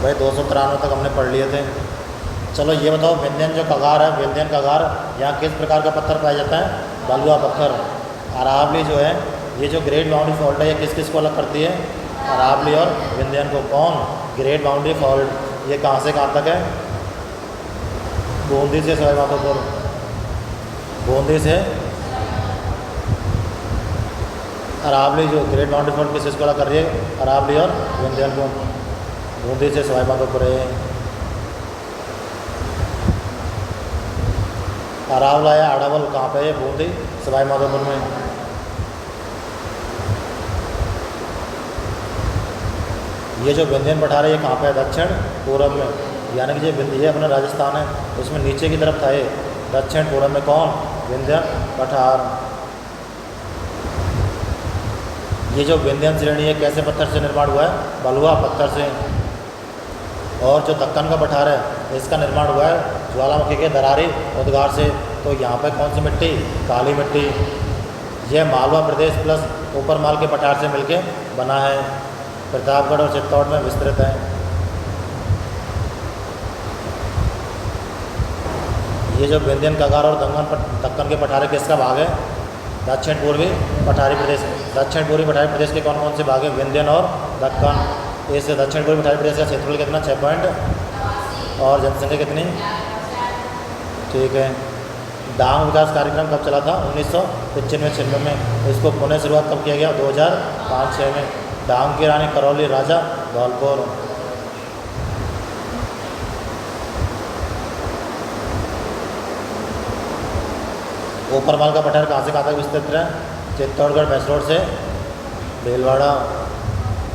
भाई 293 तक हमने पढ़ लिए थे। चलो ये बताओ, विंध्यन जो कगार है, विंध्यन कगार यहाँ किस प्रकार का पत्थर पाया जाता है? बलुआ पत्थर। अरावली जो है, ये जो ग्रेट बाउंड्री फॉल्ट है, ये किस किस को अलग करती है? अरावली और विंध्यन को। कौन? Great boundary fault. ये कहाँ से कहाँ तक है? बूंदी से सवाईमाधोपुर। बूंदी से अरावली जो ग्रेट बाउंड्री फॉल्ट किस को अलग कर रही है? अरावली और विंध्यन को। बूंदी से सवाईमाधोपुर है। अरावला या अरावल कहाँ पे है? बूंदी सवाईमाधोपुर में। ये जो विंध्यन पठार है, ये कहाँ पे है? दक्षिण पूर्व में। यानी कि ये विंध्य अपना राजस्थान है, उसमें नीचे की तरफ था ये। दक्षिण पूर्व में कौन? विंध्यन पठार। ये जो विंध्यन श्रेणी है, कैसे पत्थर से निर्माण हुआ है? बलुआ पत्थर से। और जो दक्कन का पठार है, इसका निर्माण हुआ है ज्वालामुखी के दरारी उद्गार से। तो यहाँ पे कौन सी मिट्टी? काली मिट्टी। यह मालवा प्रदेश प्लस ऊपरमाल के पठार से मिलके बना है। प्रतापगढ़ और चित्तौड़ में विस्तृत है। ये जो विंध्यन कगार और दक्कन के पठार है, किसका भाग है? दक्षिण पूर्वी पठारी प्रदेश। दक्षिण पूर्वी पठारी प्रदेश के कौन कौन से भाग है? विंध्यन और दक्कन। इस दक्षिण पूर्वी पठारी प्रदेश का क्षेत्रफल कितना? 6 पॉइंट। और जनसंख्या कितनी? ठीक है। डांग विकास कार्यक्रम कब चला था? 1995-96 में। इसको पुनः शुरुआत कब किया गया? 2005-06 में। डांग की रानी करौली, राजा धौलपुर। ऊपरमाल का पठार कहाँ से कहाँ तक विस्तृत है? चित्तौड़गढ़ मैसरोड से भीलवाड़ा।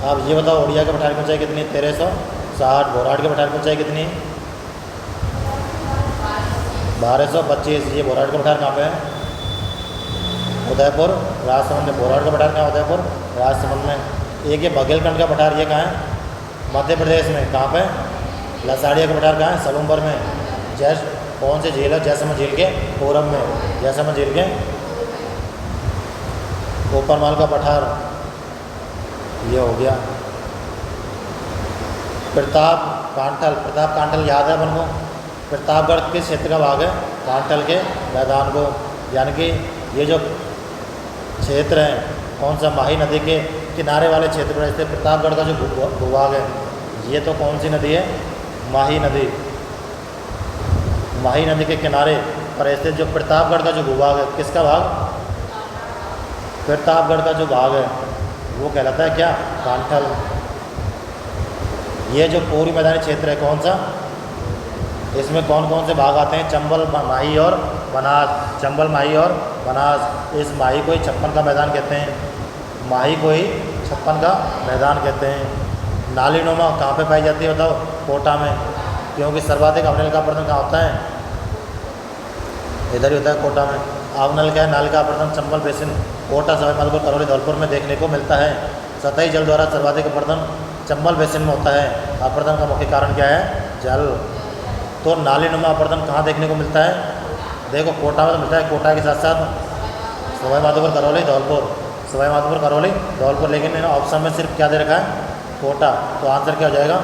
अब ये बताओ, उड़िया के पठार की ऊंचाई कितनी? 1360। बोराट के पठार की ऊंचाई कितनी? 1225। ये बोराट का पठार कहाँ पे है? उदयपुर राजसमंद में। बोराट का पठार कहाँ? उदयपुर राजसमंद में। एक ये बघेलखंड का पठार, ये कहाँ है? मध्य प्रदेश में। कहाँ पे? लसाड़िया का पठार कहाँ है? सलूमपुर में। कौन सी झील है? जैसलमेर झील के पूरब में। जैसलमेर झील के ऊपरमाल का पठार ये हो गया। प्रताप कांठल याद है अपन को? प्रतापगढ़ किस क्षेत्र का भाग है? कांठल के मैदान को। यानी कि ये जो क्षेत्र है, कौन सा? माही नदी के किनारे वाले क्षेत्र पर स्थित प्रतापगढ़ का जो भूभाग है, ये तो कौन सी नदी है? माही नदी। माही नदी के किनारे पर स्थित जो प्रतापगढ़ का जो भूभाग है, किसका भाग? प्रतापगढ़ का जो भाग है वो कहलाता है क्या? कांठल। ये जो पूर्वी मैदानी क्षेत्र है, कौन सा? इसमें कौन कौन से भाग आते हैं? चंबल, माही और बनास। चंबल, माही और बनास। इस माही को ही 56 का मैदान कहते हैं। माही को ही 56 का मैदान कहते हैं। नालीनुमा कहाँ पे पाई जाती है बताओ? कोटा में। क्योंकि सर्वाधिक अवनल का प्रदर्शन कहाँ होता है? इधर ही होता है, कोटा में। अवनल क्या है? नाल का प्रदर्शन चंबल बेसिन, कोटा, सवाईमाधोपुर, करौली, धौलपुर में देखने को मिलता है। सतही जल द्वारा सर्वाधिक अपरदन चंबल बेसिन में होता है। अपरदन का मुख्य कारण क्या है? जल। तो नालीनुमा अपरदन कहाँ देखने को मिलता है? देखो, कोटा में तो मिलता है। कोटा के साथ साथ सवाईमाधोपुर, करौली, धौलपुर। सवाईमाधोपुर, करौली, धौलपुर। लेकिन ऑप्शन में सिर्फ क्या दे रखा है? कोटा। तो आंसर क्या हो जाएगा?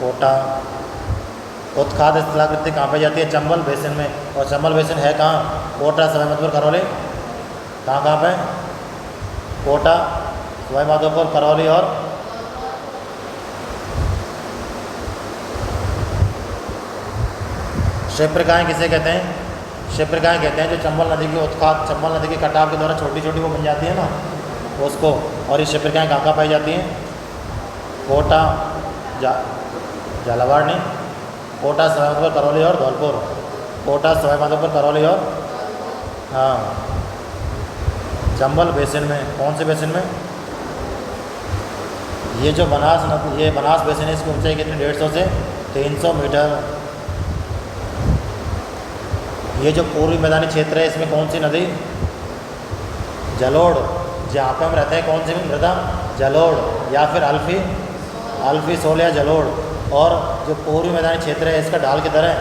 कोटा। उत्खाद स्थलाकृति कहाँ पे जाती है? चंबल बेसिन में। और चंबल बेसिन है कहाँ? कोटा, सवाईमाधोपुर, करौली। कहाँ पे? कोटा, सवाईमाधोपुर, करौली और क्षिप्रकाएँ किसे कहते हैं? क्षिप्रकाएँ कहते हैं जो चंबल नदी की उत्खाद, चंबल नदी के कटाव के द्वारा छोटी छोटी वो बन जाती है ना, उसको। और ये क्षिप्रकाएँ कहाँ कहाँ पाई जाती हैं? कोटा, झालावाड़ नहीं, कोटा, सवाईमाधोपुर, करौली और धौलपुर। कोटा, सवाईमाधोपुर, करौली और चंबल बेसिन में। कौन से बेसिन में? ये जो बनास नदी, ये बनास बेसिन है, इसकी ऊंचाई कितनी? 150 से 300 मीटर। ये जो पूर्वी मैदानी क्षेत्र है, इसमें कौन सी नदी? जलोढ़। जहाँ पे हम रहते हैं, कौन सी मृदा? जलोढ़ या फिर अल्फी सोल या जलोढ़। और जो पूर्वी मैदानी क्षेत्र है, इसका ढाल किधर है?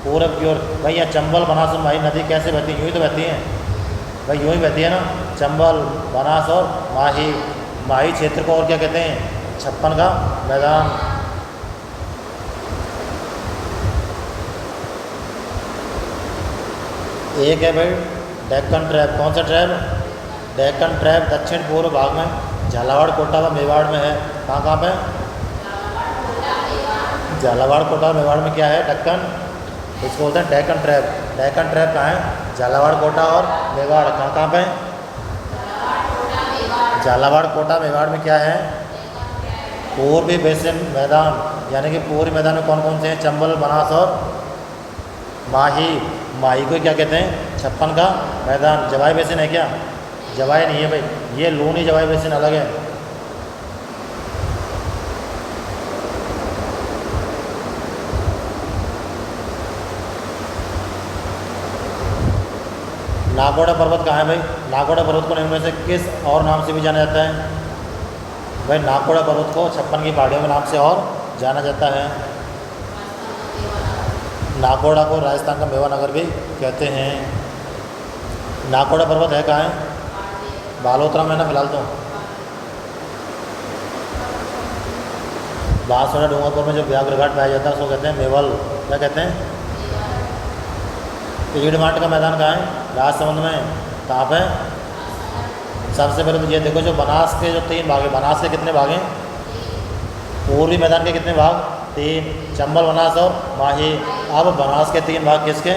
पूरब की ओर। भाई यहाँ चंबल, बनास और माही नदी कैसे बहती है? यूँ ही तो बहती हैं भाई, यूँ ही बहती है ना। चंबल, बनास और माही। माही क्षेत्र को और क्या कहते हैं? 56 का मैदान। एक है भाई डेक्कन ट्रैप। कौन सा ट्रैप? डेक्कन ट्रैप दक्षिण पूर्व भाग में झालावाड़ कोटा व मेवाड़ में है। कहाँ कहाँ पे? झालावाड़ कोटा और मेवाड़ में क्या है? डेक्कन। इसको बोलते हैं डेक्कन ट्रैप। डेक्कन ट्रैप कहाँ है? झालावाड़ कोटा और मेवाड़। कहाँ कहाँ पे? झालावाड़ कोटा मेवाड़ में क्या है? पूर्वी बेसिन मैदान, यानी कि पूर्वी मैदान में कौन कौन से हैं? चंबल, बनास और माही। माही को क्या कहते हैं? 56 का मैदान। जवाई बेसिन है क्या? जवाई नहीं है भाई, ये लूनी जवाई बेसिन अलग है। नागौड़ा पर्वत कहाँ है भाई? नागौड़ा पर्वत को निम्न में से किस और नाम से भी जाना जाता है? भाई नागौड़ा पर्वत को 56 की पहाड़ियों के नाम से और जाना जाता है। नागौड़ा को राजस्थान का मेवा नगर भी कहते हैं। नागौड़ा पर्वत है कहाँ है? बालोतरा में ना फिलहाल तो। बांसवाड़ा डूंगरपुर में जो व्याघ्र घाट पाया जाता है उसको कहते हैं मेवल। क्या कहते हैं? पीड़माट का मैदान कहाँ है? राजसमंद में। कहाँ पे? सबसे पहले तो ये देखो, जो बनास के जो 3 भाग है, बनास के कितने भाग हैं? पूर्वी मैदान के कितने भाग? 3। चंबल, बनास और माही। अब बनास के 3 भाग किसके?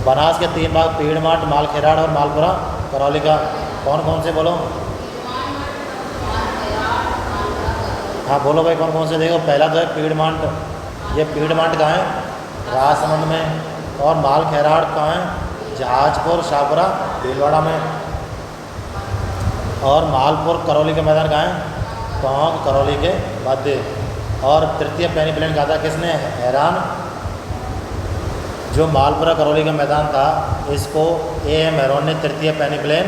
बनास के 3 भाग पीड़माट, मालखेराड़ और मालपुरा करौली का। कौन कौन से बोलो? हाँ बोलो भाई, कौन कौन से? देखो पहला तो है पीड़माट। ये पीड़माट कहाँ है? राजसमंद में। और मालखेराड़ कहाँ है? जहाजपुर, शाहपुरा, भीलवाड़ा में। और मालपुर करौली के मैदान कहाँ है? टोंक, करौली के मध्य। और तृतीय पैनी प्लेन कहा था किसने? हैरान। जो मालपुरा करौली का मैदान था इसको A.M. हैरोन ने तृतीय पैनी प्लेन,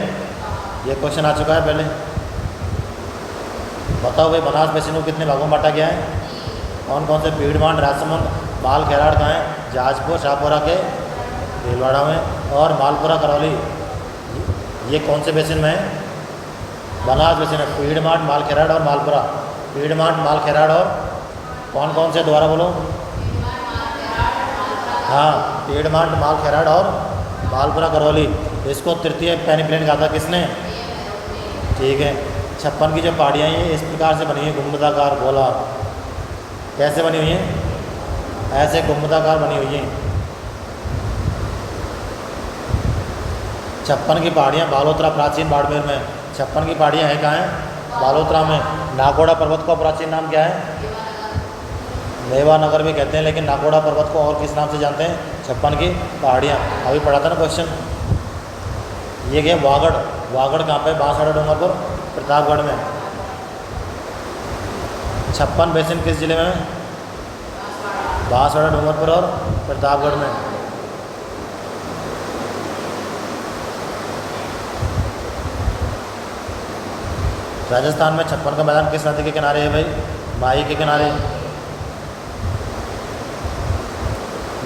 ये क्वेश्चन आ चुका है पहले। बताओ भाई बनास बेसिन को कितने भागों में बांटा गया है? कौन कौन से? पीड़माट, राजसमंद, मालखेराड़ कहाँ है? जहाजपुर, शाहपुरा के भीलवाड़ा में। और मालपुरा करौली ये कौन से बेसिन में है? बनास बेसिन है। पीड़माट, मालखेराड़ और मालपुरा। पीड़माट, मालखेराड़ और कौन कौन से? दोबारा बोलो। हाँ, पीड़माट, मालखेराड़ और मालपुरा करौली। इसको तृतीय पैनी प्लेन कहा था किसने? ठीक है। 56 की जो पहाड़ियाँ हैं इस प्रकार से बनी है, गुंबदाकार गोला। कैसे बनी हुई हैं? ऐसे गुंबदाकार बनी हुई हैं। 56 की पहाड़ियाँ बालोतरा, प्राचीन बाड़मेर में। 56 की पहाड़ियाँ हैं कहाँ हैं? बालोतरा में। नागौड़ा पर्वत का प्राचीन नाम क्या है? मेवा नगर भी कहते हैं, लेकिन नागौड़ा पर्वत को और किस नाम से जानते हैं? 56 की पहाड़ियाँ। अभी पढ़ा था ना क्वेश्चन। ये क्या? वागड़। वागड़ कहाँ पे? बांसवाड़ा डूंगरपुर, प्रतापगढ़ में। 56 बेसिन किस जिले में? बांसवाड़ा डूंगरपुर और प्रतापगढ़ में। राजस्थान में 56 का मैदान किस नदी के किनारे है भाई? माही के किनारे।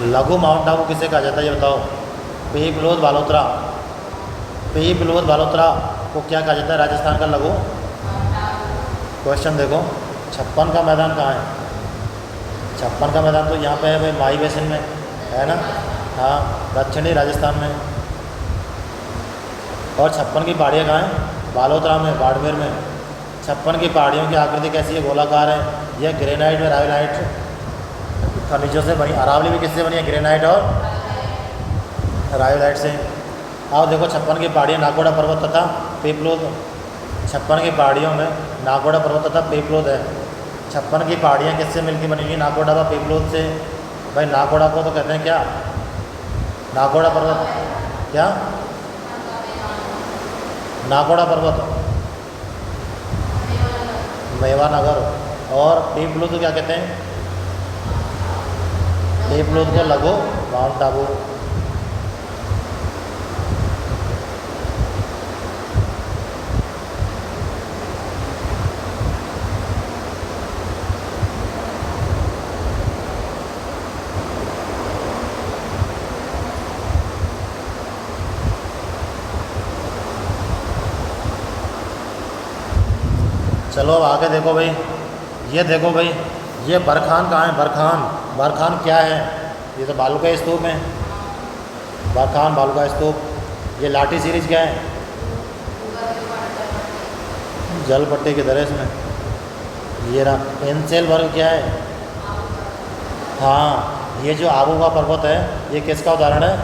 लघु माउंट आबू किसे कहा जाता है ये बताओ? पीपलोद, बालोतरा। पीपलोद, बालोतरा को क्या कहा जाता है? राजस्थान का लघु। क्वेश्चन देखो, 56 का मैदान कहाँ है? 56 का मैदान तो यहाँ पे है भाई, माही बेसिन में है ना। हाँ, दक्षिणी राजस्थान में। और 56 की पहाड़ियाँ कहाँ हैं? बालोतरा में, बाड़मेर में। 56 की पहाड़ियों की आकृति कैसी है? गोलाकार है। यह ग्रेनाइट में रायोलाइट खनिजों से बनी। अरावली भी किससे बनी है? ग्रेनाइट और रायोलाइट से। आओ देखो 56 की पहाड़ियाँ नागौड़ा पर्वत तथा पीपलोद। 56 की पहाड़ियों में नागौड़ा पर्वत तथा पीपलोद है। 56 की पहाड़ियाँ किससे मिलकर बनी हुई? नागौड़ा व पीपलोद से। भाई नागौड़ा को तो कहते हैं क्या? नागौड़ा पर्वत क्या? नागौड़ा पर्वत मेवा नगर। और पीपलोद को क्या कहते हैं? पीपलोद को लघु माउंट आबू। चलो अब आगे देखो भाई, ये देखो भाई, ये बरखान कहाँ है? बरखान। बरखान क्या है? ये तो बालू का स्तूप है। बरखान भालू का स्तूप। ये लाठी सीरीज क्या है? जल पट्टी की तरह इसमें। ये रहा इनसेल वर्ग क्या है? हाँ, ये जो आबू का पर्वत है ये किसका उदाहरण है?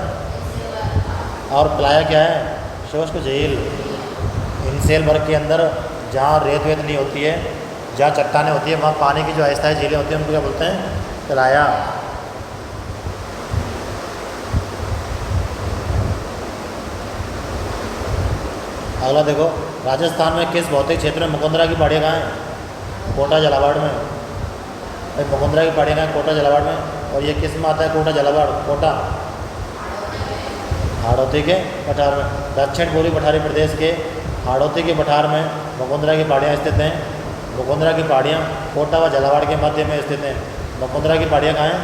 और प्लाया क्या है? शुष्क झील। इनसेल वर्ग के अंदर जहाँ रेत वेत नहीं होती है, जहाँ चट्टानें होती है, वहाँ पानी की जो अस्थायी झीलें होती हैं उनको क्या बोलते हैं? प्लाया। अगला देखो, राजस्थान में किस भौतिक क्षेत्र में मुकुंदरा की पहाड़ियाँ कहाँ हैं? कोटा झालावाड़ में। भाई मुकुंदरा की पहाड़ियाँ कहाँ हैं? कोटा झालावाड़ में। और ये किस में आता है कोटा झालावाड़? कोटा हाड़ौती के पठार में। दक्षिण पूर्वी पठारी प्रदेश के हाड़ौती के पठार में मुकुंदरा की पहाड़ियाँ स्थित हैं। मुकुंदरा की पहाड़ियाँ कोटा व झालावाड़ के मध्य में स्थित हैं। मुकुंदरा की पहाड़ियाँ कहाँ हैं?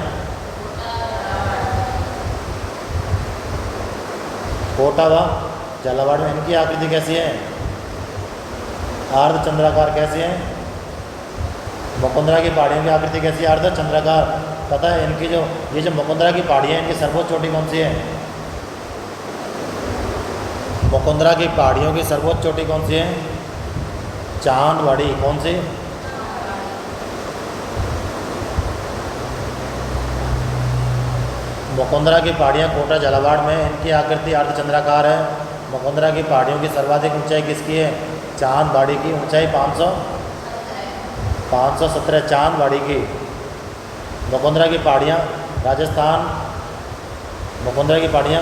कोटा व झालावाड़ में। इनकी आकृति कैसी है? अर्ध चंद्राकार। कैसी है? मुकुंदरा की पहाड़ियों की आकृति कैसी है? अर्ध चंद्राकार। पता है इनकी जो ये जो मुकुंदरा की पहाड़ियाँ हैं इनकी सर्वोच्च चोटी कौन सी है? मुकुंदरा की पहाड़ियों की सर्वोच्च चोटी कौन सी है? चांदवाड़ी। कौन सी? मुकुंदरा की पहाड़ियाँ कोटा झालावाड़ में। इनकी आकृति अर्धचंद्राकार है। मुकुंदरा की पहाड़ियों की सर्वाधिक ऊंचाई किसकी है? चांदवाड़ी की। ऊंचाई 517 चांदवाड़ी की। मुकुंदरा की पहाड़ियाँ राजस्थान। मुकुंदरा की पहाड़ियाँ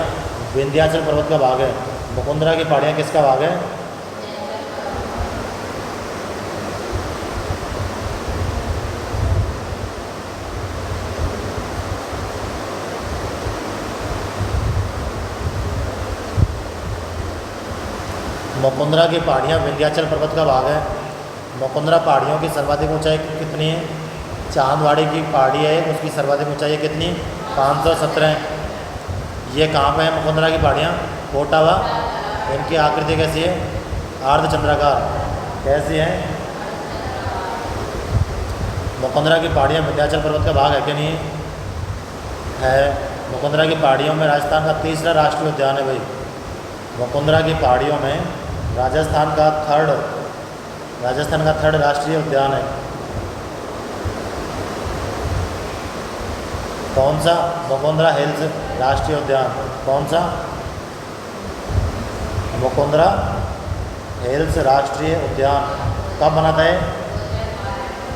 विंध्याचल पर्वत का भाग है। मुकुंदरा की पहाड़ियाँ किसका भाग है? मुकुंदरा की पहाड़ियाँ विंध्याचल पर्वत का भाग है। मुकुंदरा पहाड़ियों की सर्वाधिक ऊंचाई कितनी है? चांदवाड़ी की पहाड़ी है उसकी सर्वाधिक ऊंचाई कितनी? 517। ये कहाँ पे है मुकुंदरा की पहाड़ियाँ? कोटा व। इनकी आकृति कैसी है? अर्धचंद्राकार। कैसी है? मुकुंदरा की पहाड़ियाँ विंध्याचल पर्वत का भाग है कि नहीं है? मुकुंदरा की पहाड़ियों में राजस्थान का तीसरा राष्ट्रीय उद्यान है भाई। मुकुंदरा की पहाड़ियों में राजस्थान का थर्ड राष्ट्रीय उद्यान है। कौन सा? मुकुंदरा हिल्स राष्ट्रीय उद्यान। कौन सा? मुकुंदरा हिल्स राष्ट्रीय उद्यान। कब बना था ये?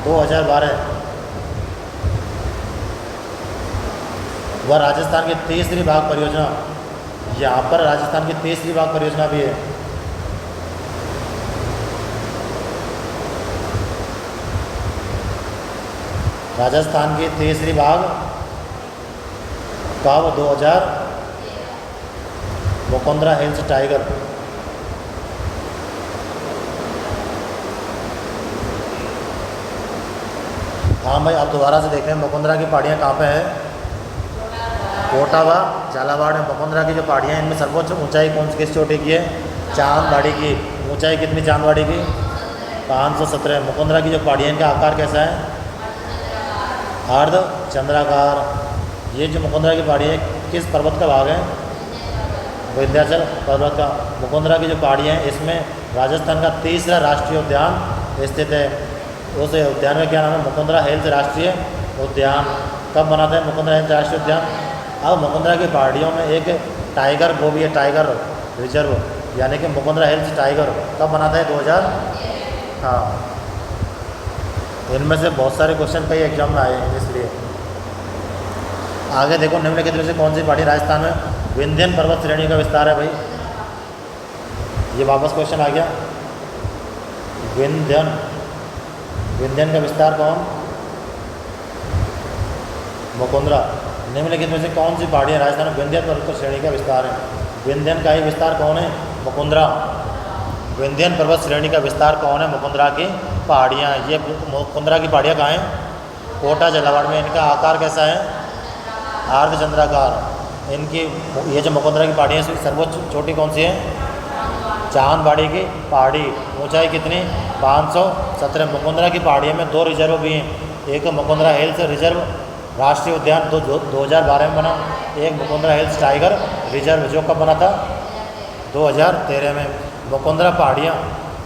2012। वह राजस्थान की तीसरी बाघ परियोजना। यहाँ पर राजस्थान की तीसरी बाघ परियोजना भी है। राजस्थान की तीसरी बाघ कब? 2000। Mukundra hills tiger. हाँ भाई, अब दोबारा से देख रहे हैं मुकुंदरा की पहाड़ियाँ कहाँ पे है? कोटा व झालावाड़ में। मुकुंदरा की जो पहाड़ियाँ हैं इनमें सर्वोच्च ऊंचाई कौन सी किस चोटी की है? चांदवाड़ी की। ऊंचाई कितनी चांदवाड़ी की? 517। मुकुंदरा की जो पहाड़ियाँ इनका आकार कैसा है? अर्ध चंद्राकार। ये जो मुकुंदरा की पहाड़ियाँ किस पर्वत का भाग है? विंध्याचल पर्वत का। मुकुंदरा की जो पहाड़ियाँ हैं इसमें राजस्थान का तीसरा राष्ट्रीय उद्यान स्थित है। उस उद्यान का क्या नाम है? मुकुंदरा हिल्स राष्ट्रीय उद्यान। कब बना था मुकुंदरा हिल्स राष्ट्रीय उद्यान? अब मुकुंदरा की पहाड़ियों में एक टाइगर वो भी है, टाइगर रिजर्व, यानी कि मुकुंदरा हिल्स टाइगर। कब बना था? 2000। हाँ, इनमें से बहुत सारे क्वेश्चन कई एग्जाम में आए हैं इसलिए। आगे देखो, निम्नलिखित में से कौन सी पहाड़ी राजस्थान में विंध्यन पर्वत श्रेणी का विस्तार है? भाई ये वापस क्वेश्चन आ गया। विंध्यन का विस्तार कौन? मुकुंदरा। निम्नलिखित में से कौन सी पहाड़ियाँ राजस्थान में विंध्यन पर्वत श्रेणी का विस्तार है? विंध्यन का ही विस्तार कौन है? मुकुंदरा। विंध्यन पर्वत श्रेणी का विस्तार कौन है? मुकुंदरा की पहाड़ियाँ। ये मुकुंदरा की पहाड़ियाँ कहाँ हैं? कोटा झालावाड़ में। इनका आकार कैसा है? अर्धचंद्राकार। इनकी ये जो मुकुंदरा की पहाड़ियाँ इसकी सर्वोच्च चोटी कौन सी है? चांदवाड़ी की पहाड़ी। ऊंचाई कितनी? 517। मुकुंदरा की पहाड़ियों में 2 रिजर्व भी हैं। एक मुकुंदरा हिल्स रिजर्व राष्ट्रीय उद्यान 2012 में बना। एक मुकुंदरा हिल्स टाइगर रिजर्व जो कब बना था? 2013 में। मुकुंदरा पहाड़ियाँ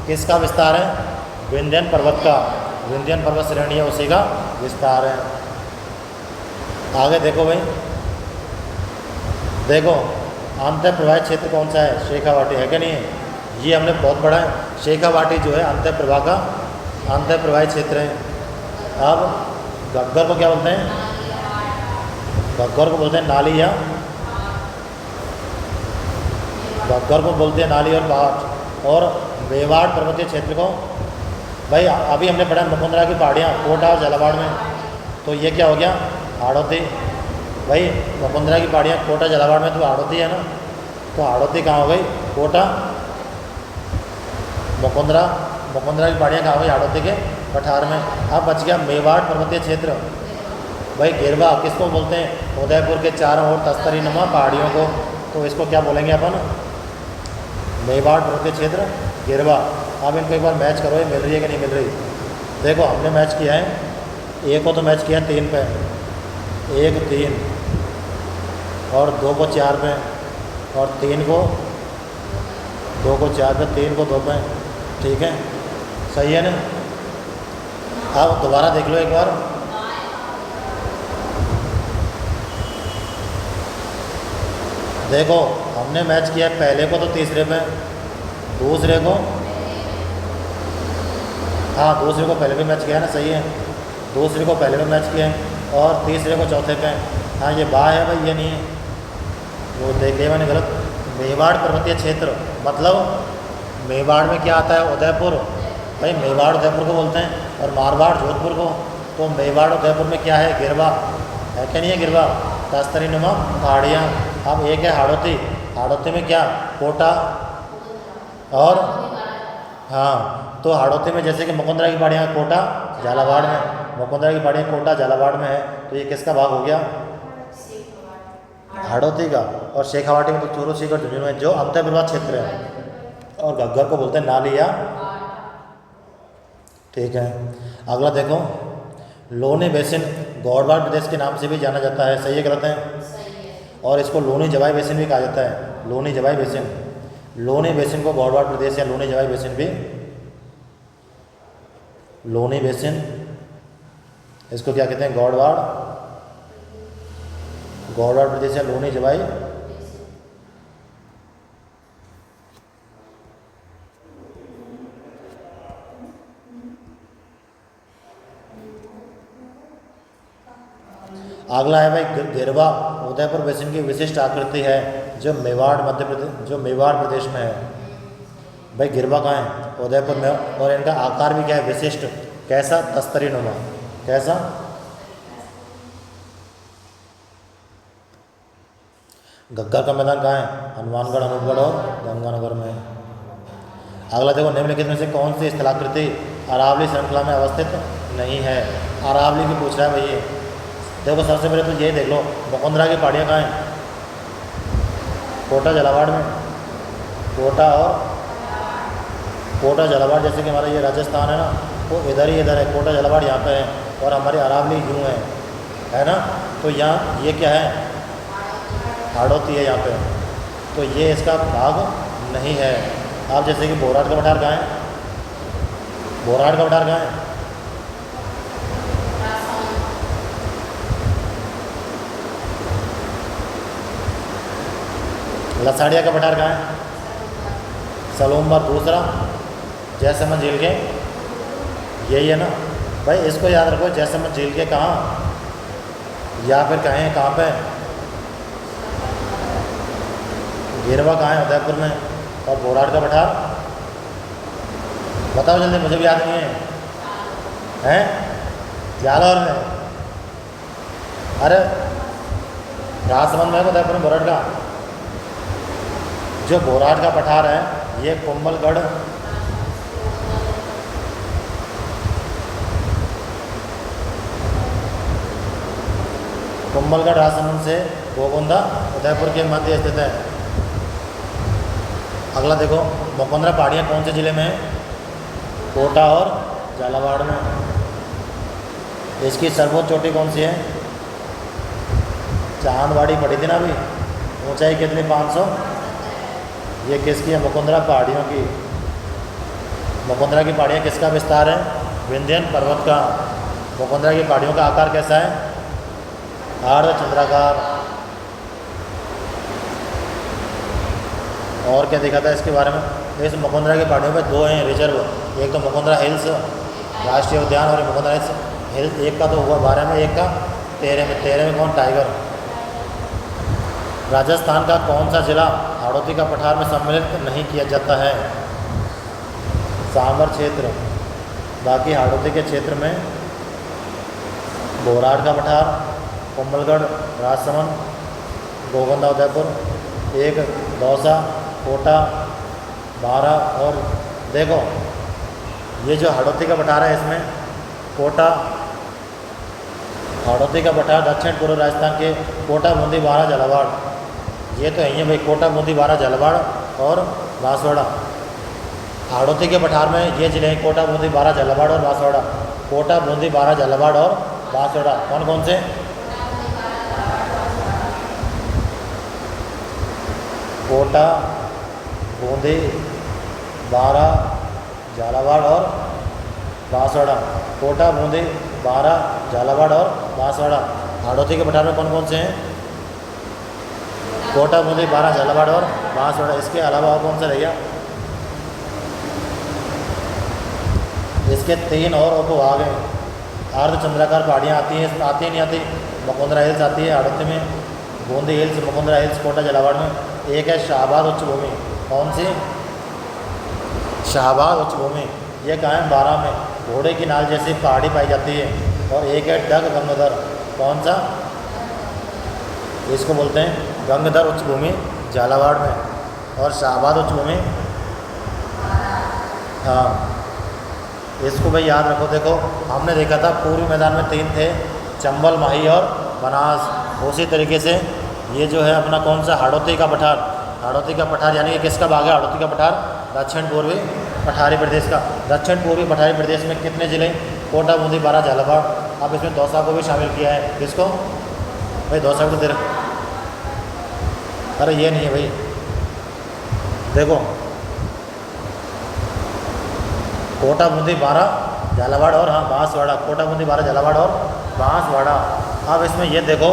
किसका विस्तार है? विंध्यन पर्वत का, विंध्यन पर्वत श्रेणी है उसी का विस्तार है। आगे देखो भाई, देखो अंतर प्रवाहित क्षेत्र कौन सा है? शेखावाटी है कि नहीं है? ये हमने बहुत पढ़ा है। शेखावाटी जो है अंतर प्रवाह का अंतर प्रवाहित क्षेत्र है। अब घग्गर को क्या बोलते हैं? घग्गर को बोलते हैं नाली या घग्गर को बोलते हैं नाली और पहाड़। और मेवाड़ पर्वतीय क्षेत्र को भाई अभी हमने पढ़ा मुकुंदरा की पहाड़ियाँ कोटा और झालावाड़ में, तो ये क्या हो गया? हाड़ौती। भाई मुकुंदरा की पहाड़ियाँ कोटा झालावाड़ में, तो हाड़ौती है ना, तो हाड़ौती कहाँ हो गई? कोटा। मुकुंदरा की पहाड़ियाँ कहाँ हो गई? हाड़ौती के पठार में। अब बच गया मेवाड़ पर्वतीय क्षेत्र। भाई गिरवा किसको बोलते हैं? उदयपुर के चारों ओर तस्तरी नुमा पहाड़ियों को, तो इसको क्या बोलेंगे अपन? मेवाड़ पर्वतीय क्षेत्र गिरवा। अब इनको एक बार मैच करो, ये मिल रही है कि नहीं मिल रही? देखो हमने मैच किया है, एक को तो मैच किया 3 पे, 1 3 और 2 को 4 पे, और 3 को 2 को 4 पे, 3 को 2 पे। ठीक है, सही है ना? अब दोबारा देख लो एक बार। देखो हमने मैच किया पहले को तो तीसरे पे, दूसरे को, हाँ दूसरे को पहले भी मैच किया है ना, सही है, दूसरे को पहले भी मैच किया है, और तीसरे को चौथे पे। हाँ ये बा है भाई, ये नहीं है, वो देख लिया मैंने गलत। मेवाड़ पर्वतीय क्षेत्र मतलब मेवाड़ में क्या आता है? उदयपुर। भाई मेवाड़ उदयपुर को बोलते हैं, और मारवाड़ जोधपुर को। तो मेवाड़ उदयपुर में क्या है? गिरवा है क्या नहीं है? गिरवा तस्तरी नुमा पहाड़ियाँ। अब एक है हाड़ौती, हाड़ौती में क्या? कोटा और हाँ, तो हाड़ौती में जैसे कि मुकुंदरा की पहाड़ियाँ कोटा झालावाड़ में, मुकुंदरा की पहाड़ियाँ कोटा झालावाड़ में है, तो ये किसका भाग हो गया? हाड़ौती का। और शेखावाटी में तो चूरू सीकर झुंझुनू में, जो अंतर प्रवाह क्षेत्र है। और घग्गर को बोलते हैं नाली या। ठीक है, अगला देखो, लोनी बेसिन गौड़वाड़ प्रदेश के नाम से भी जाना जाता है, सही है गलत है? और इसको लोनी जवाई बेसिन भी कहा जाता है, लोनी जवाई बेसिन। लोनी बेसिन को गौड़वाड़ प्रदेश या लोनी जवाई बेसिन भी, लोनी बेसिन, इसको क्या कहते हैं? गौड़वाड़ प्रदेश या लोनी जवाई। अगला है भाई गिरवा, उदयपुर बेसिन की विशिष्ट आकृति है, जो मेवाड़ मध्य प्रदेश, जो मेवाड़ प्रदेश में है। भाई गिरवा कहाँ है? उदयपुर में। और इनका आकार भी क्या है? विशिष्ट। कैसा? तस्तरी नुमा। कैसा? घग्गर का मैदान कहाँ है? हनुमानगढ़, अनूपगढ़ और गंगानगर में। अगला देखो, निम्नलिखित में से कौन सी स्थलाकृति अरावली श्रृंखला में अवस्थित नहीं है? अरावली की पूछ रहा है भैया। देखो सबसे पहले तो ये देख लो, मुकुंदरा की पहाड़ियाँ कहाँ हैं? कोटा झालावाड़ में। कोटा और कोटा झालावाड़, जैसे कि हमारा ये राजस्थान है ना, वो इधर है, कोटा झालावाड़ यहाँ पे है, और हमारी अरावली यूँ है ना। तो यहाँ ये क्या है? हाड़ौती है यहाँ पे, तो ये इसका भाग नहीं है। अब जैसे कि बोराट का पठार कहाँ है? बोराट का पठार कहाँ है? लसाड़िया का पठार कहाँ है? सलूम्बर। दूसरा जैसलमेर झील के, यही है ना भाई, इसको याद रखो। जैसलमेर झील के कहाँ, या फिर कहें कहाँ पे? गिरवा कहाँ है? उदयपुर में। और बोराट का पठार बताओ जल्दी, मुझे भी याद नहीं है। जालौर में। अरे राजसमंद में है उदयपुर में बोराट का। जो बोराट का पठार है ये कुंभलगढ़, राजसमंद से गोगुंदा उदयपुर के मध्य स्थित है। अगला देखो, मुकुंदरा पहाड़ियाँ कौन से ज़िले में है? कोटा और झालावाड़ में। इसकी सर्वोच्च चोटी कौन सी है? चांदवाड़ी पड़ी थी ना अभी, ऊंचाई कितनी 500। ये किसकी है? मुकुंदरा पहाड़ियों की। मुकुंदरा की पहाड़ियाँ किसका विस्तार है? विंध्यन पर्वत का। मुकुंदरा की पहाड़ियों का आकार कैसा है? अर्धचंद्राकार। और क्या देखा था इसके बारे में? इस मुकुंदरा की पहाड़ियों में 2 हैं रिजर्व, एक तो मुकुंदरा हिल्स राष्ट्रीय उद्यान और मुकुंदरा हिल्स। एक का तो हुआ 12 में, एक का 13 में। 13 में कौन? टाइगर। राजस्थान का कौन सा जिला हाड़ौती का पठार में सम्मिलित नहीं किया जाता है? सांभर क्षेत्र। बाकी हाड़ौती के क्षेत्र में बोराड़ का पठार, कुंभलगढ़, राजसमंद, गोगंदा, उदयपुर, एक दौसा, कोटा, बारा। और देखो ये जो हाड़ौती का पठार है इसमें कोटा, हाड़ौती का पठार दक्षिण पूर्व राजस्थान के कोटा, बूंदी, बारा, झालावाड़। ये तो यही है भाई, कोटा, बूंदी, बारा, झालावाड़ और बांसवाड़ा। हाड़ौती के पठार में ये जिले हैं कोटा, बूंदी, बारा, झालावाड़ और बांसवाड़ा। कोटा, बूंदी, बारा, झालावाड़ और बांसवाड़ा कौन कौन से? कोटा, बूंदी, बारा, झालावाड़ और बांसवाड़ा। कोटा, बूंदी, बारा, झालावाड़ और बांसवाड़ा। हाड़ौती के पठार में कौन कौन से हैं? कोटा, बूंदी, बारा, झालावाड़ और बांसवाड़ा। इसके अलावा और कौन सा रह गया? इसके 3 और उपभाग हैं। अर्धचंद्राकार पहाड़ियाँ आती हैं, इसमें आती नहीं आती? मुकुंदरा हिल्स आती है हाड़ौती में, बूंदी हिल्स, मुकुंदरा हिल्स कोटा झालावाड़ में। एक है शाहबाद उच्च भूमि। कौन सी? शाहबाद उच्च भूमि। ये कहाँ है? 12 में। घोड़े की नाल जैसी पहाड़ी पाई जाती है। और एक है डग गंगधर। कौन सा? इसको बोलते हैं गंगधर उच्च भूमि, झालावाड़ में। और शाहबाद उच्च भूमि, हाँ इसको भाई याद रखो। देखो हमने देखा था पूर्वी मैदान में 3 थे, चंबल, माही और बनास। उसी तरीके से ये जो है अपना कौन सा? हाड़ौती का पठार। हाड़ौती का पठार यानी कि किसका भाग है हाड़ौती का पठार? दक्षिण पूर्वी पठारी प्रदेश का। दक्षिण पूर्वी पठारी प्रदेश में कितने जिले? कोटा, बूंदी, बारा, झालावाड़। अब इसमें दौसा को भी शामिल किया है। किसको भाई? दौसा को तो दे रहे। अरे ये नहीं है भाई, देखो कोटा, बूंदी, बारा, झालावाड़ और हाँ बांसवाड़ा। कोटा, बूंदी, बारा, झालावाड़ और बांसवाड़ा। अब इसमें ये देखो,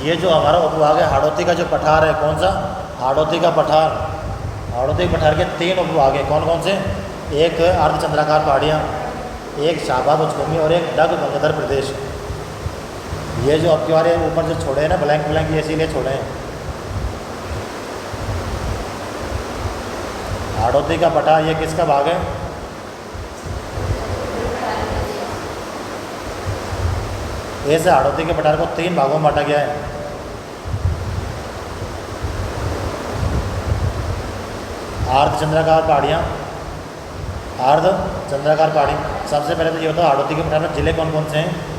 ये जो हमारा उपभाग है हाड़ौती का जो पठार है, कौन सा? हाड़ौती का पठार। हाड़ौती के पठार के 3 उपभाग हैं। कौन कौन से? एक अर्धचंद्राकार पहाड़ियाँ, एक शाहबाद उच्च भूमि और एक डग गंगधर प्रदेश। ये जो अब वाले ऊपर जो छोड़े हैं ना ब्लैंक ब्लैंक, ये इसीलिए छोड़े हैं। हाड़ौती का पठार ये किसका भाग है? ऐसे हाड़ौती के पठार को 3 भागों में बांटा गया है। अर्धचंद्राकार पहाड़ियाँ, अर्धचंद्राकार पहाड़ी। सबसे पहले तो ये होता है हाड़ौती के पठार में जिले कौन कौन से हैं?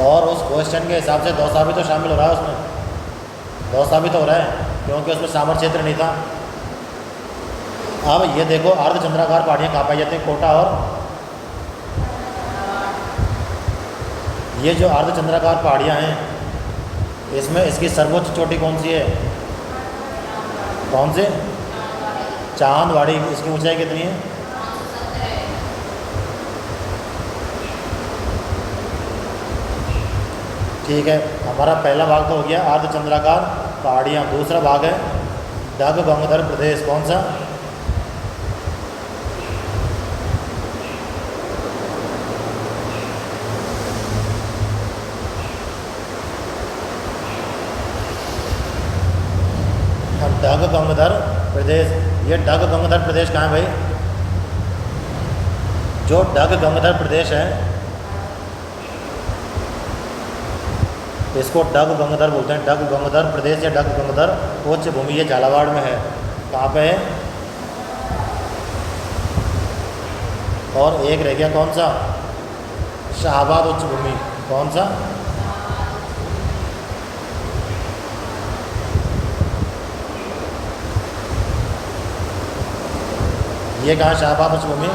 और उस क्वेश्चन के हिसाब से दौसा भी तो शामिल हो रहा है उसमें। दौसा भी तो हो रहा है क्योंकि उसमें सांभर क्षेत्र नहीं था। अब ये देखो अर्धचंद्राकार पहाड़ियाँ कहाँ पाई जाती हैं? कोटा और ये जो अर्धचंद्राकार पहाड़ियाँ हैं इसमें इसकी सर्वोच्च चोटी कौन सी है? कौन से? चांदवाड़ी। इसकी ऊंचाई कितनी है? ठीक है, हमारा पहला भाग तो हो गया अर्धचंद्राकार पहाड़ियाँ। दूसरा भाग है डग गंगधर प्रदेश। कौन सा? डग गंगधर प्रदेश। ये डग गंगधर प्रदेश कहाँ है भाई? जो डग गंगधर प्रदेश है इसको डग गंगधर बोलते हैं। डग गंगधर प्रदेश या डग गंगधर उच्च भूमि, ये झालावाड़ में है। कहाँ पे है? और एक रह गया कौन सा? शाहबाद उच्च भूमि। कौन सा? ये कहाँ शाहबाद उच्च भूमि?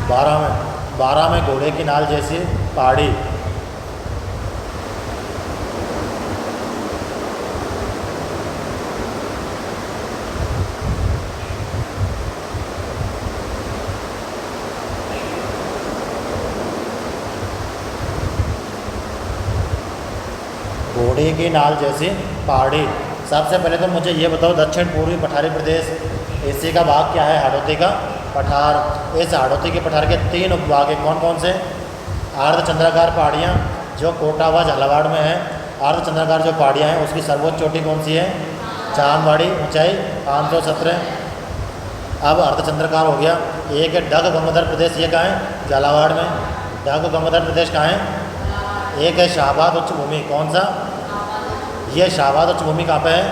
12 में। 12 में घोड़े की नाल जैसी पहाड़ी। घोड़े की नाल जैसी पहाड़ी। सबसे पहले तो मुझे ये बताओ, दक्षिण पूर्वी पठारी प्रदेश एशिया का भाग क्या है? हाड़ौती का पठार। इस हाड़ौती के पठार के 3 उपभाग हैं। कौन कौन से? अर्धचंद्राकार पहाड़ियाँ जो कोटा व झालावाड़ में है। अर्धचंद्राकार जो पहाड़ियाँ हैं उसकी सर्वोच्च चोटी कौन सी है? चांदवाड़ी, ऊंचाई 517। अब अर्धचंद्राकार हो गया। एक है डग गंगाधर प्रदेश, ये कहाँ है? झालावाड़ में। डग गंगाधर प्रदेश कहाँ है? एक है शाहबाद उच्च भूमि, कौन सा? ये शाहबाद उच्च भूमि कहाँ पे है?